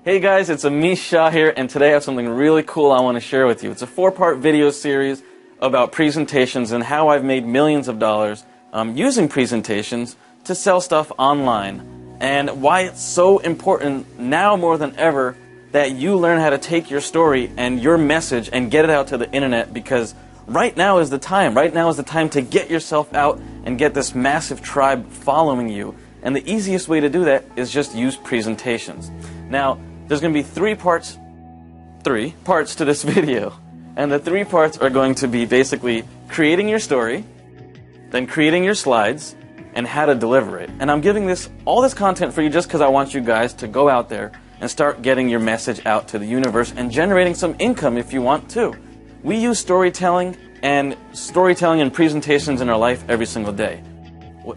Hey guys, it's Amish, Shah here, and today I have something really cool I want to share with you. It's a 4-part video series about presentations and how I've made millions of dollars using presentations to sell stuff online, and why it's so important now more than ever that you learn how to take your story and your message and get it out to the internet, because right now is the time. Right now is the time to get yourself out and get this massive tribe following you. And the easiest way to do that is just use presentations. Now, there's going to be three parts to this video. And the 3 parts are going to be basically creating your story, then creating your slides, and how to deliver it. And I'm giving all this content for you just because I want you guys to go out there and start getting your message out to the universe and generating some income if you want to. We use storytelling and presentations in our life every single day.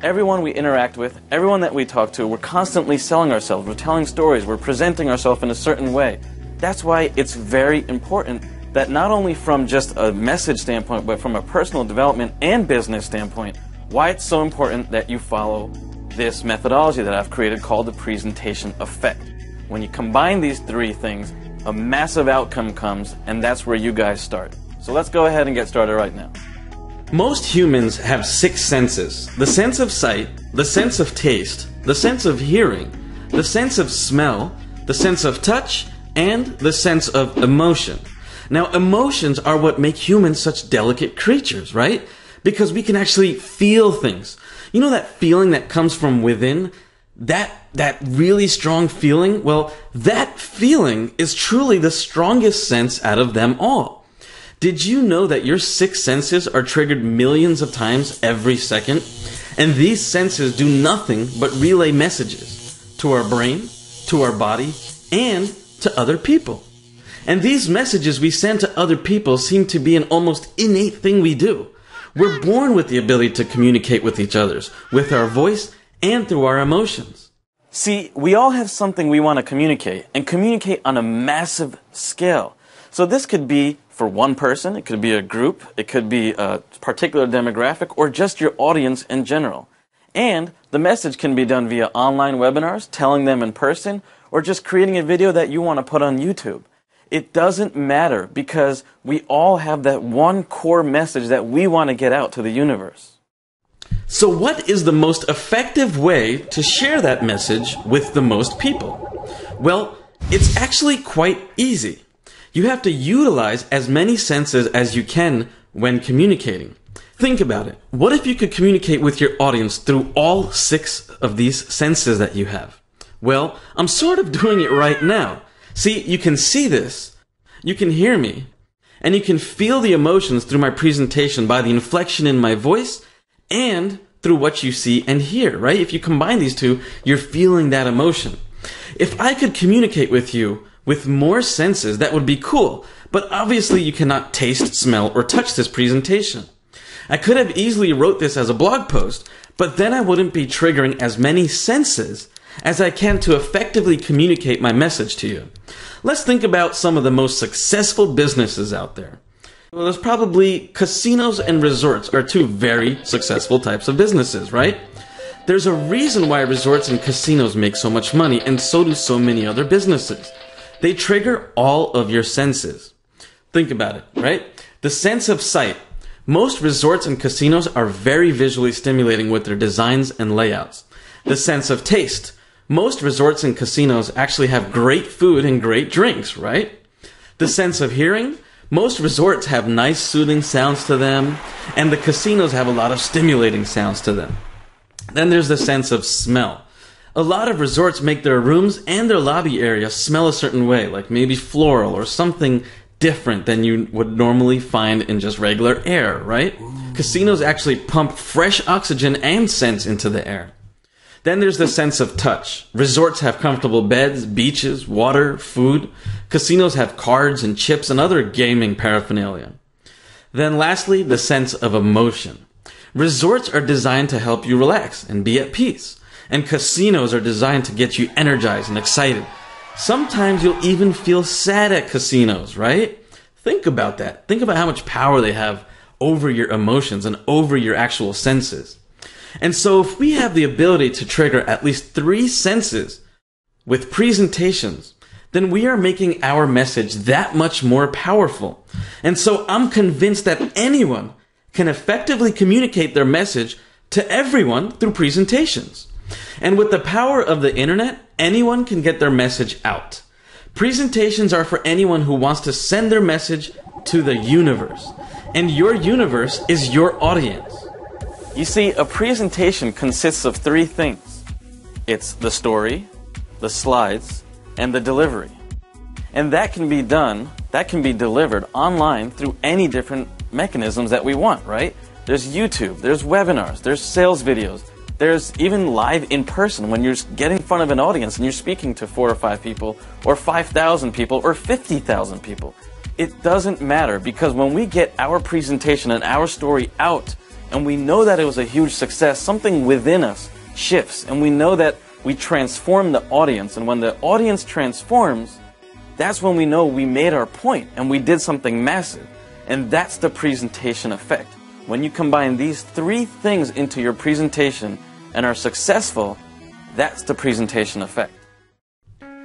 Everyone we interact with, everyone that we talk to, we're constantly selling ourselves, we're telling stories, we're presenting ourselves in a certain way. That's why it's very important that not only from just a message standpoint, but from a personal development and business standpoint, why it's so important that you follow this methodology that I've created called the presentation effect. When you combine these 3 things, a massive outcome comes, and that's where you guys start. So let's go ahead and get started right now. Most humans have 6 senses: the sense of sight, the sense of taste, the sense of hearing, the sense of smell, the sense of touch, and the sense of emotion. Now, emotions are what make humans such delicate creatures, right? Because we can actually feel things. You know that feeling that comes from within? That really strong feeling? Well, that feeling is truly the strongest sense out of them all. Did you know that your 6 senses are triggered millions of times every second? And these senses do nothing but relay messages to our brain, to our body, and to other people. And these messages we send to other people seem to be an almost innate thing we do. We're born with the ability to communicate with each other, with our voice and through our emotions. See, we all have something we want to communicate, and communicate on a massive scale. So this could be for one person, it could be a group, it could be a particular demographic, or just your audience in general. And the message can be done via online webinars, telling them in person, or just creating a video that you want to put on YouTube. It doesn't matter, because we all have that one core message that we want to get out to the universe. So what is the most effective way to share that message with the most people? Well, it's actually quite easy. You have to utilize as many senses as you can when communicating. Think about it. What if you could communicate with your audience through all 6 of these senses that you have? Well, I'm sort of doing it right now. See, you can see this, you can hear me, and you can feel the emotions through my presentation by the inflection in my voice and through what you see and hear, right? If you combine these 2, you're feeling that emotion. If I could communicate with you with more senses, that would be cool, but obviously you cannot taste, smell, or touch this presentation. I could have easily wrote this as a blog post, but then I wouldn't be triggering as many senses as I can to effectively communicate my message to you. Let's think about some of the most successful businesses out there. Well, there's probably casinos and resorts are 2 very successful types of businesses, right? There's a reason why resorts and casinos make so much money, and so do so many other businesses. They trigger all of your senses. Think about it, right? The sense of sight. Most resorts and casinos are very visually stimulating with their designs and layouts. The sense of taste. Most resorts and casinos actually have great food and great drinks, right? The sense of hearing. Most resorts have nice soothing sounds to them, and the casinos have a lot of stimulating sounds to them. Then there's the sense of smell. A lot of resorts make their rooms and their lobby area smell a certain way, like maybe floral or something different than you would normally find in just regular air, right? Casinos actually pump fresh oxygen and scents into the air. Then there's the sense of touch. Resorts have comfortable beds, beaches, water, food. Casinos have cards and chips and other gaming paraphernalia. Then lastly, the sense of emotion. Resorts are designed to help you relax and be at peace. And casinos are designed to get you energized and excited. Sometimes you'll even feel sad at casinos, right? Think about that. Think about how much power they have over your emotions and over your actual senses. And so if we have the ability to trigger at least 3 senses with presentations, then we are making our message that much more powerful. And so I'm convinced that anyone can effectively communicate their message to everyone through presentations. And with the power of the internet, anyone can get their message out. Presentations are for anyone who wants to send their message to the universe. And your universe is your audience. You see, a presentation consists of three things. It's the story, the slides, and the delivery. And that can be delivered online through any different mechanisms that we want, right? There's YouTube, there's webinars, there's sales videos, there's even live in person when you're getting in front of an audience and you're speaking to 4 or 5 people, or 5,000 people, or 50,000 people. It doesn't matter, because when we get our presentation and our story out, and we know that it was a huge success, something within us shifts, and we know that we transform the audience, and when the audience transforms, that's when we know we made our point and we did something massive. And that's the presentation effect. When you combine these three things into your presentation and are successful, that's the presentation effect.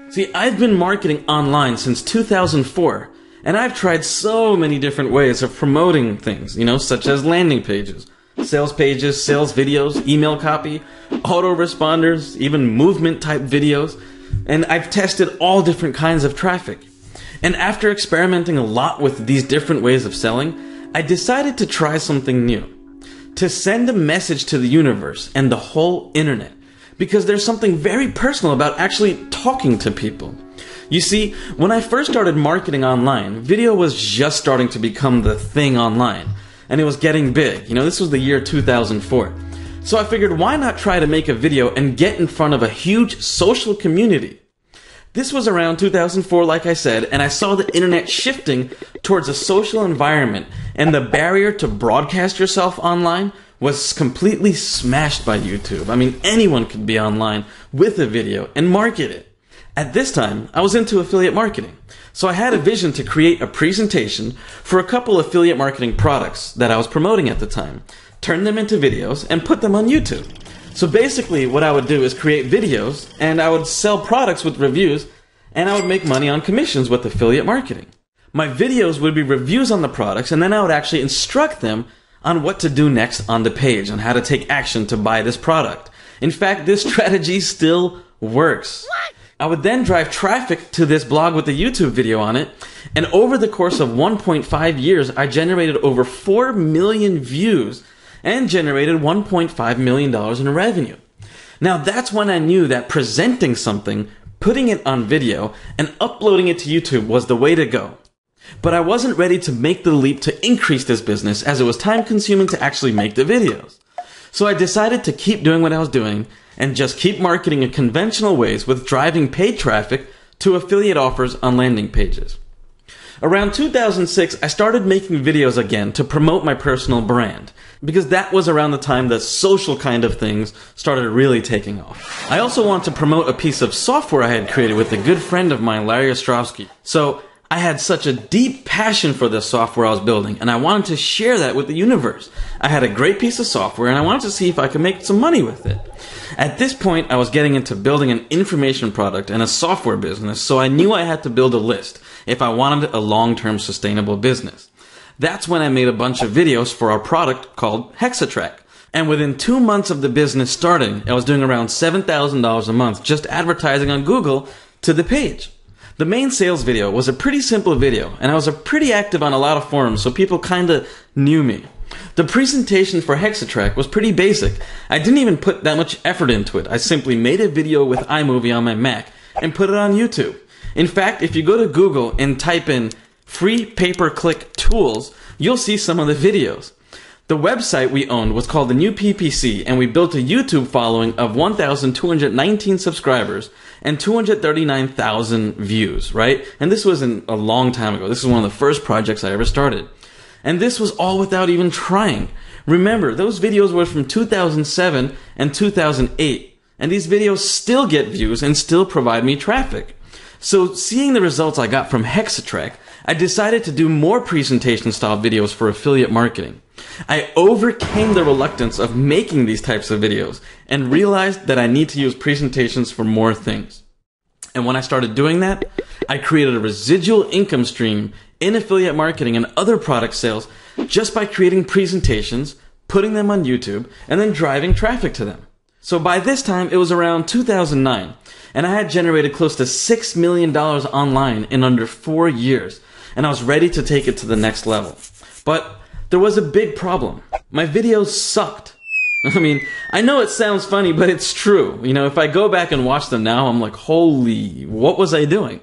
See, I've been marketing online since 2004, and I've tried so many different ways of promoting things, such as landing pages, sales videos, email copy, autoresponders, even movement type videos, and I've tested all different kinds of traffic. And after experimenting a lot with these different ways of selling, I decided to try something new. To send a message to the universe and the whole internet. Because there's something very personal about actually talking to people. You see, when I first started marketing online, video was just starting to become the thing online. And it was getting big. This was the year 2004. So I figured, why not try to make a video and get in front of a huge social community? This was around 2004, like I said, and I saw the internet shifting towards a social environment, and the barrier to broadcast yourself online was completely smashed by YouTube. I mean, anyone could be online with a video and market it. At this time, I was into affiliate marketing, so I had a vision to create a presentation for a couple affiliate marketing products that I was promoting at the time, turn them into videos, and put them on YouTube. So basically what I would do is create videos, and I would sell products with reviews, and I would make money on commissions with affiliate marketing. My videos would be reviews on the products, and then I would actually instruct them on what to do next on the page, on how to take action to buy this product. In fact, this strategy still works. I would then drive traffic to this blog with a YouTube video on it, and over the course of 1.5 years, I generated over 4 million views and generated $1.5 million in revenue. Now that's when I knew that presenting something, putting it on video, and uploading it to YouTube was the way to go. But I wasn't ready to make the leap to increase this business, as it was time consuming to actually make the videos. So I decided to keep doing what I was doing and just keep marketing in conventional ways with driving paid traffic to affiliate offers on landing pages. Around 2006, I started making videos again to promote my personal brand, because that was around the time that social kind of things started really taking off. I also wanted to promote a piece of software I had created with a good friend of mine, Larry Ostrovsky. So I had such a deep passion for this software I was building, and I wanted to share that with the universe. I had a great piece of software, and I wanted to see if I could make some money with it. At this point, I was getting into building an information product and a software business, so I knew I had to build a list if I wanted a long-term sustainable business. That's when I made a bunch of videos for our product called Hexatrack. And within 2 months of the business starting, I was doing around $7,000 a month just advertising on Google to the page. The main sales video was a pretty simple video, and I was pretty active on a lot of forums, so people kinda knew me. The presentation for Hexatrack was pretty basic. I didn't even put that much effort into it. I simply made a video with iMovie on my Mac and put it on YouTube. In fact, if you go to Google and type in free pay-per-click tools, you'll see some of the videos. The website we owned was called the New PPC, and we built a YouTube following of 1,219 subscribers and 239,000 views, right? And this was a long time ago. This is one of the first projects I ever started. And this was all without even trying. Remember, those videos were from 2007 and 2008, and these videos still get views and still provide me traffic. So seeing the results I got from Hexatrack, I decided to do more presentation style videos for affiliate marketing. I overcame the reluctance of making these types of videos and realized that I need to use presentations for more things. And when I started doing that, I created a residual income stream in affiliate marketing and other product sales just by creating presentations, putting them on YouTube, and then driving traffic to them. So by this time, it was around 2009, and I had generated close to $6 million online in under 4 years, and I was ready to take it to the next level. But there was a big problem. My videos sucked. I mean, I know it sounds funny, but it's true. You know, if I go back and watch them now, I'm like, holy, what was I doing?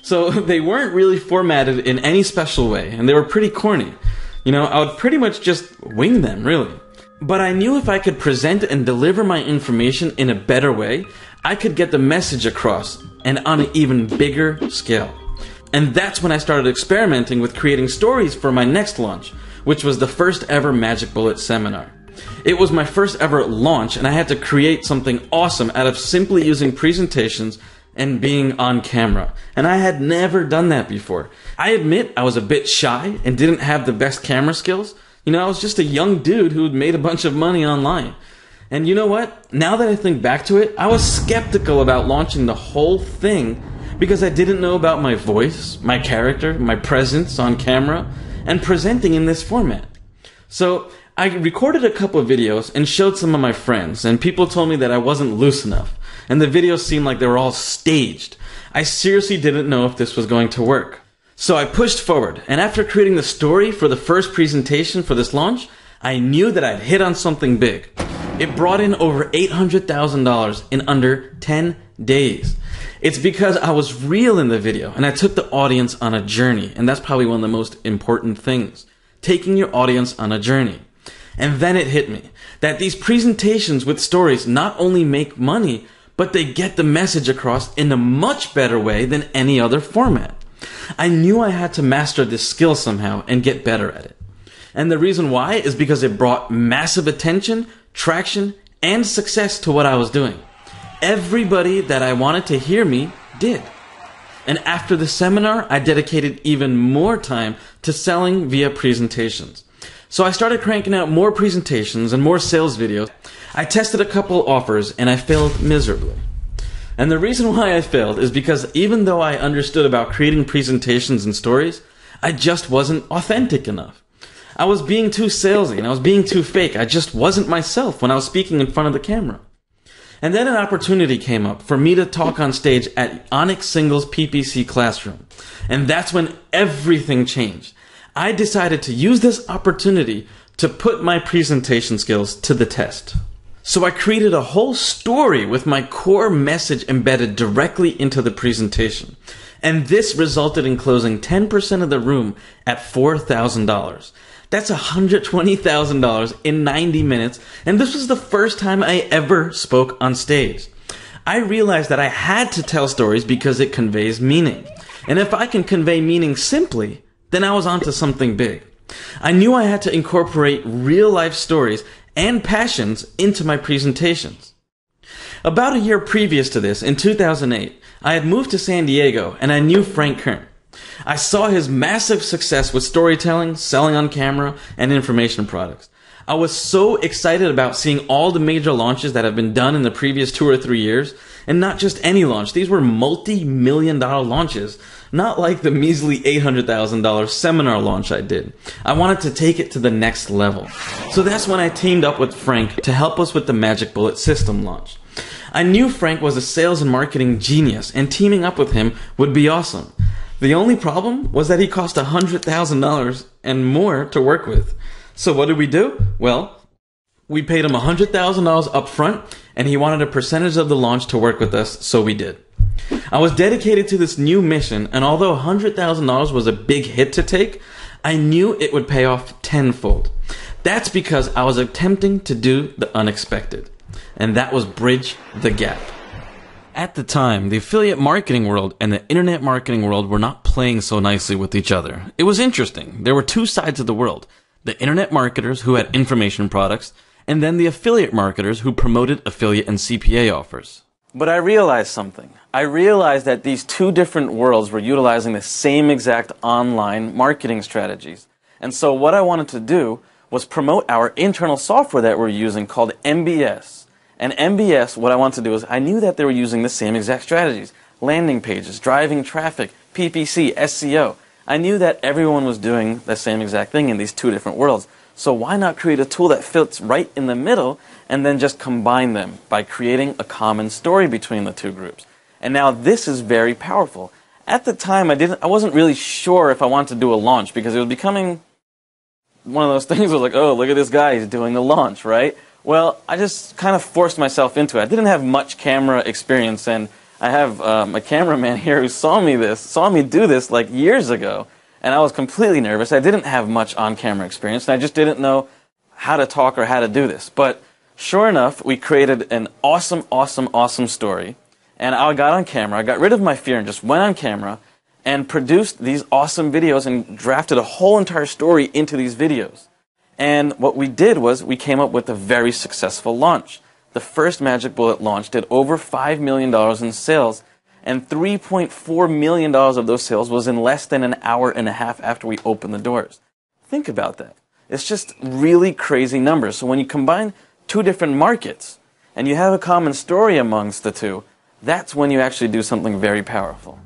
So they weren't really formatted in any special way, and they were pretty corny. You know, I would pretty much just wing them, really. But I knew if I could present and deliver my information in a better way, I could get the message across, and on an even bigger scale. And that's when I started experimenting with creating stories for my next launch, which was the first ever Magic Bullet seminar. It was my first ever launch, and I had to create something awesome out of simply using presentations and being on camera. And I had never done that before. I admit I was a bit shy and didn't have the best camera skills. You know, I was just a young dude who'd made a bunch of money online. And you know what? Now that I think back to it, I was skeptical about launching the whole thing because I didn't know about my voice, my character, my presence on camera, and presenting in this format. So I recorded a couple of videos and showed some of my friends, and people told me that I wasn't loose enough, and the videos seemed like they were all staged. I seriously didn't know if this was going to work. So I pushed forward, and after creating the story for the first presentation for this launch, I knew that I'd hit on something big. It brought in over $800,000 in under 10 days. It's because I was real in the video, and I took the audience on a journey, and that's probably one of the most important things. Taking your audience on a journey. And then it hit me that these presentations with stories not only make money, but they get the message across in a much better way than any other format. I knew I had to master this skill somehow and get better at it. And the reason why is because it brought massive attention, traction, and success to what I was doing. Everybody that I wanted to hear me did. And after the seminar, I dedicated even more time to selling via presentations. So I started cranking out more presentations and more sales videos. I tested a couple offers and I failed miserably. And the reason why I failed is because even though I understood about creating presentations and stories, I just wasn't authentic enough. I was being too salesy and I was being too fake. I just wasn't myself when I was speaking in front of the camera. And then an opportunity came up for me to talk on stage at Onyx Singles PPC Classroom. And that's when everything changed. I decided to use this opportunity to put my presentation skills to the test. So I created a whole story with my core message embedded directly into the presentation. And this resulted in closing 10% of the room at $4,000. That's $120,000 in 90 minutes, and this was the first time I ever spoke on stage. I realized that I had to tell stories because it conveys meaning. And if I can convey meaning simply, then I was onto something big. I knew I had to incorporate real-life stories and passions into my presentations. About a year previous to this, in 2008, I had moved to San Diego, and I knew Frank Kern. I saw his massive success with storytelling, selling on camera, and information products. I was so excited about seeing all the major launches that have been done in the previous 2 or 3 years, and not just any launch. These were multi-million-dollar launches, not like the measly $800,000 seminar launch I did. I wanted to take it to the next level. So that's when I teamed up with Frank to help us with the Magic Bullet system launch. I knew Frank was a sales and marketing genius, and teaming up with him would be awesome. The only problem was that he cost $100,000 and more to work with. So what did we do? Well, we paid him $100,000 up front, and he wanted a percentage of the launch to work with us, so we did. I was dedicated to this new mission, and although $100,000 was a big hit to take, I knew it would pay off tenfold. That's because I was attempting to do the unexpected, and that was bridge the gap. At the time, the affiliate marketing world and the internet marketing world were not playing so nicely with each other. It was interesting. There were two sides of the world. The internet marketers who had information products, and then the affiliate marketers who promoted affiliate and CPA offers. But I realized something. I realized that these two different worlds were utilizing the same exact online marketing strategies. And so what I wanted to do was promote our internal software that we're using called MBS. And MBS, what I wanted to do is I knew that they were using the same exact strategies. landing pages, driving traffic, PPC, SEO. I knew that everyone was doing the same exact thing in these two different worlds. So why not create a tool that fits right in the middle and then just combine them by creating a common story between the two groups? And now this is very powerful. At the time, I wasn't really sure if I wanted to do a launch because it was becoming one of those things where like, oh, look at this guy, he's doing the launch, right? Well, I just kind of forced myself into it. I didn't have much camera experience, and I have a cameraman here who saw me do this like years ago, and I was completely nervous. I didn't have much on-camera experience, and I just didn't know how to talk or how to do this. But sure enough, we created an awesome, awesome, awesome story, and I got on camera. I got rid of my fear and just went on camera and produced these awesome videos and drafted a whole entire story into these videos. And what we did was we came up with a very successful launch. The first Magic Bullet launch did over $5 million in sales, and $3.4 million of those sales was in less than an hour and a half after we opened the doors. Think about that. It's just really crazy numbers. So when you combine two different markets and you have a common story amongst the two, that's when you actually do something very powerful.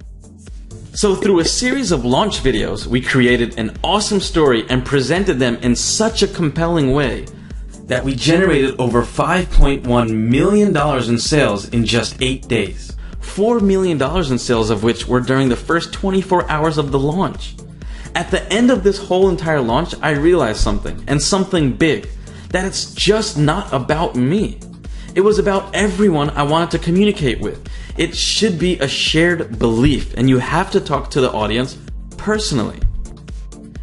So through a series of launch videos, we created an awesome story and presented them in such a compelling way that we generated over $5.1 million in sales in just 8 days. $4 million in sales of which were during the first 24 hours of the launch. At the end of this whole entire launch, I realized something, and something big, that it's just not about me. It was about everyone I wanted to communicate with. It should be a shared belief, and you have to talk to the audience personally.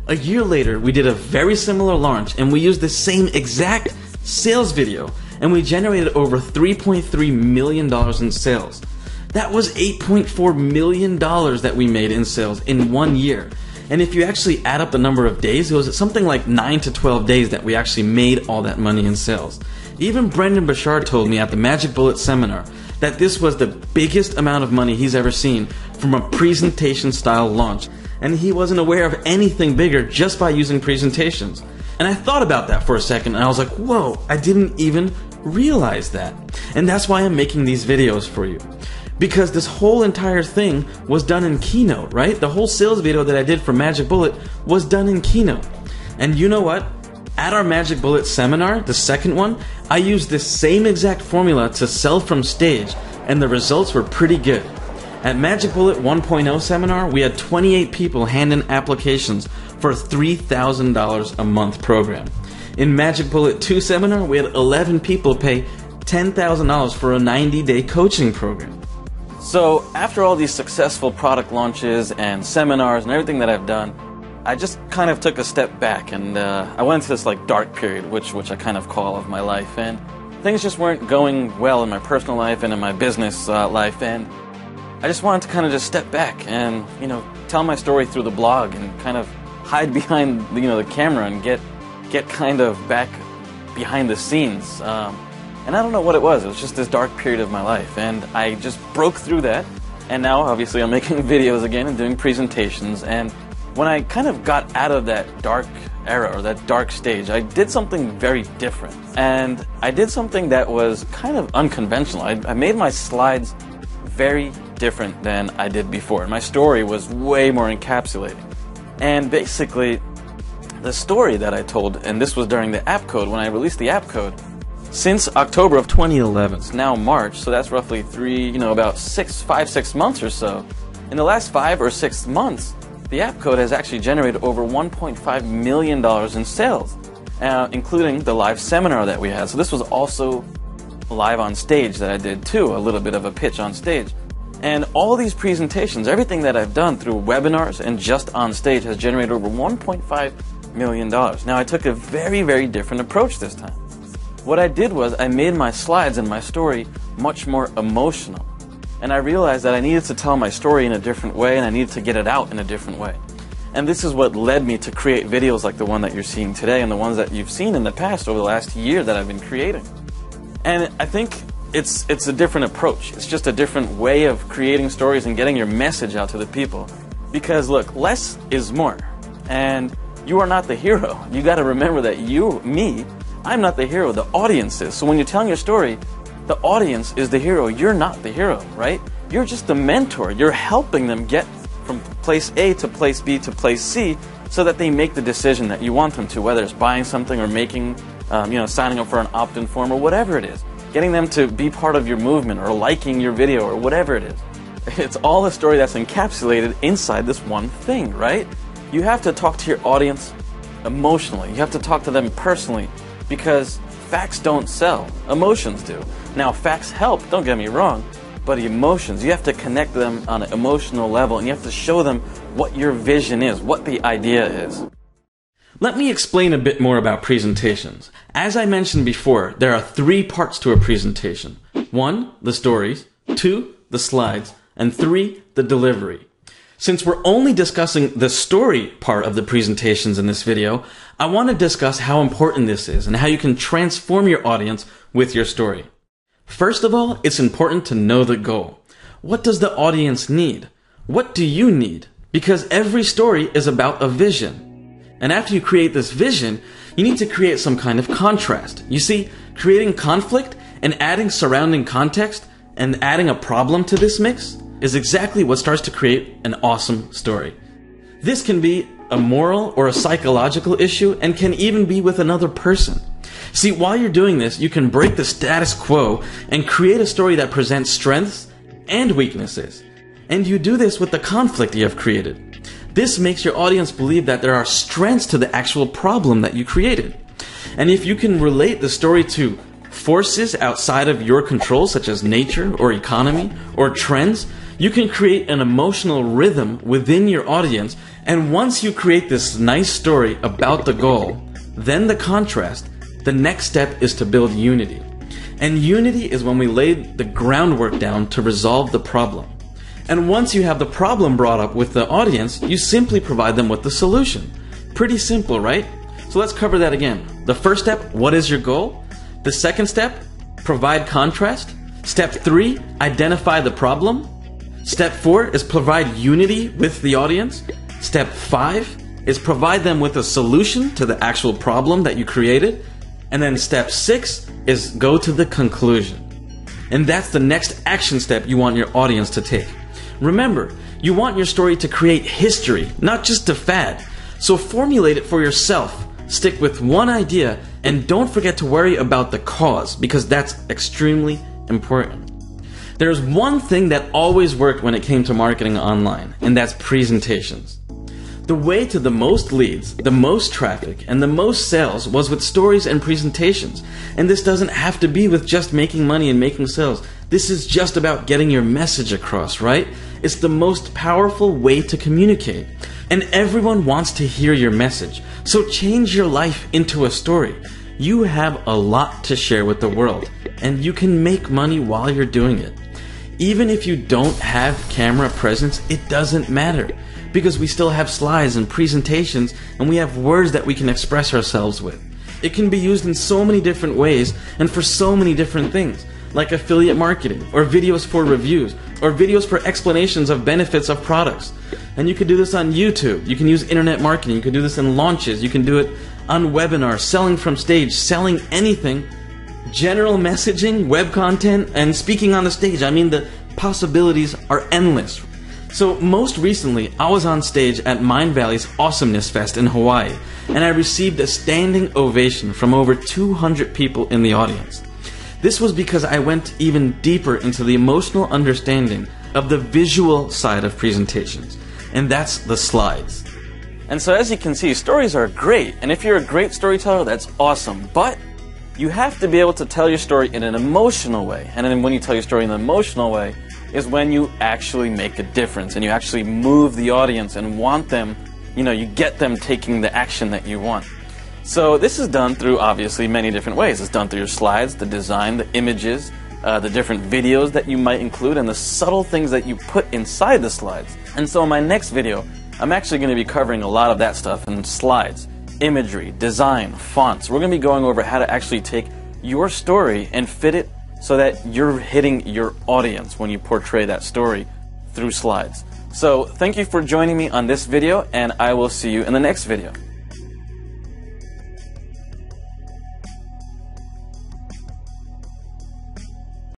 A year later, we did a very similar launch, and we used the same exact sales video, and we generated over $3.3 million in sales. That was $8.4 million that we made in sales in 1 year. And if you actually add up the number of days, it was something like 9 to 12 days that we actually made all that money in sales. Even Brendan Bashar told me at the Magic Bullet seminar that this was the biggest amount of money he's ever seen from a presentation style launch. And he wasn't aware of anything bigger just by using presentations. And I thought about that for a second and I was like, whoa, I didn't even realize that. And that's why I'm making these videos for you. Because this whole entire thing was done in Keynote, right? The whole sales video that I did for Magic Bullet was done in Keynote. And you know what? At our Magic Bullet seminar, the second one, I used this same exact formula to sell from stage, and the results were pretty good. At Magic Bullet 1.0 seminar, we had 28 people hand in applications for a $3,000 a month program. In Magic Bullet 2 seminar, we had 11 people pay $10,000 for a 90-day coaching program. So after all these successful product launches and seminars and everything that I've done, I just kind of took a step back and I went into this like dark period, which I kind of call of my life, and things just weren't going well in my personal life and in my business life, and I just wanted to kind of just step back and, you know, tell my story through the blog and kind of hide behind, you know, the camera and get kind of back behind the scenes. And I don't know what it was just this dark period of my life, and I just broke through that, and now obviously I'm making videos again and doing presentations. And when I kind of got out of that dark era or that dark stage, I did something very different, and I did something that was kind of unconventional. I made my slides very different than I did before. My story was way more encapsulating, and basically the story that I told, and this was during the app code, when I released the app code, since October of 2011, it's now March, so that's roughly about 5-6 months or so. In the last 5 or 6 months, the app code has actually generated over $1.5 million in sales, including the live seminar that we had. So this was also live on stage that I did too, a little bit of a pitch on stage. And all these presentations, everything that I've done through webinars and just on stage has generated over $1.5 million. Now I took a very, very different approach this time. What I did was I made my slides and my story much more emotional. And I realized that I needed to tell my story in a different way, and I needed to get it out in a different way. And this is what led me to create videos like the one that you're seeing today and the ones that you've seen in the past over the last year that I've been creating. And I think it's a different approach. It's just a different way of creating stories and getting your message out to the people. Because look, less is more. And you are not the hero. You got to remember that I'm not the hero, the audience is. So when you're telling your story, the audience is the hero. You're not the hero, right? You're just the mentor. You're helping them get from place A to place B to place C so that they make the decision that you want them to, whether it's buying something or making, signing up for an opt-in form or whatever it is. Getting them to be part of your movement or liking your video or whatever it is. It's all a story that's encapsulated inside this one thing, right? You have to talk to your audience emotionally. You have to talk to them personally because facts don't sell. Emotions do. Now, facts help, don't get me wrong, but emotions, you have to connect them on an emotional level and you have to show them what your vision is, what the idea is. Let me explain a bit more about presentations. As I mentioned before, there are 3 parts to a presentation. 1, the stories. 2, the slides. And 3, the delivery. Since we're only discussing the story part of the presentations in this video, I want to discuss how important this is and how you can transform your audience with your story. First of all, it's important to know the goal. What does the audience need? What do you need? Because every story is about a vision. And after you create this vision, you need to create some kind of contrast. You see, creating conflict and adding surrounding context and adding a problem to this mix is exactly what starts to create an awesome story. This can be a moral or a psychological issue and can even be with another person. See, while you're doing this, you can break the status quo and create a story that presents strengths and weaknesses. And you do this with the conflict you have created. This makes your audience believe that there are strengths to the actual problem that you created. And if you can relate the story to forces outside of your control, such as nature or economy or trends, you can create an emotional rhythm within your audience. And once you create this nice story about the goal, then the contrast, the next step is to build unity. And unity is when we lay the groundwork down to resolve the problem. And once you have the problem brought up with the audience, you simply provide them with the solution. Pretty simple, right? So let's cover that again. The first step, what is your goal? The second step, provide contrast. Step 3, identify the problem. Step 4 is provide unity with the audience. Step 5 is provide them with a solution to the actual problem that you created. And then step 6 is go to the conclusion. And that's the next action step you want your audience to take. Remember, you want your story to create history, not just a fad. So formulate it for yourself. Stick with one idea and don't forget to worry about the cause because that's extremely important. There's one thing that always worked when it came to marketing online, and that's presentations. The way to the most leads, the most traffic, and the most sales was with stories and presentations. And this doesn't have to be with just making money and making sales. This is just about getting your message across, right? It's the most powerful way to communicate. And everyone wants to hear your message. So change your life into a story. You have a lot to share with the world, and you can make money while you're doing it. Even if you don't have camera presence, it doesn't matter. Because we still have slides and presentations and we have words that we can express ourselves with. It can be used in so many different ways and for so many different things, like affiliate marketing, or videos for reviews, or videos for explanations of benefits of products. And you can do this on YouTube, you can use internet marketing, you can do this in launches, you can do it on webinars, selling from stage, selling anything, general messaging, web content, and speaking on the stage. I mean, the possibilities are endless. So most recently, I was on stage at Mindvalley's Awesomeness Fest in Hawaii, and I received a standing ovation from over 200 people in the audience. This was because I went even deeper into the emotional understanding of the visual side of presentations, and that's the slides. And so as you can see, stories are great, and if you're a great storyteller, that's awesome, but you have to be able to tell your story in an emotional way. And then when you tell your story in an emotional way, is when you actually make a difference and you actually move the audience and want them, you get them taking the action that you want. So this is done through obviously many different ways. It's done through your slides, the design, the images, the different videos that you might include, and the subtle things that you put inside the slides. And so in my next video, I'm actually going to be covering a lot of that stuff in slides, imagery, design, fonts. We're going to be going over how to actually take your story and fit it so that you're hitting your audience when you portray that story through slides. So thank you for joining me on this video, and I will see you in the next video.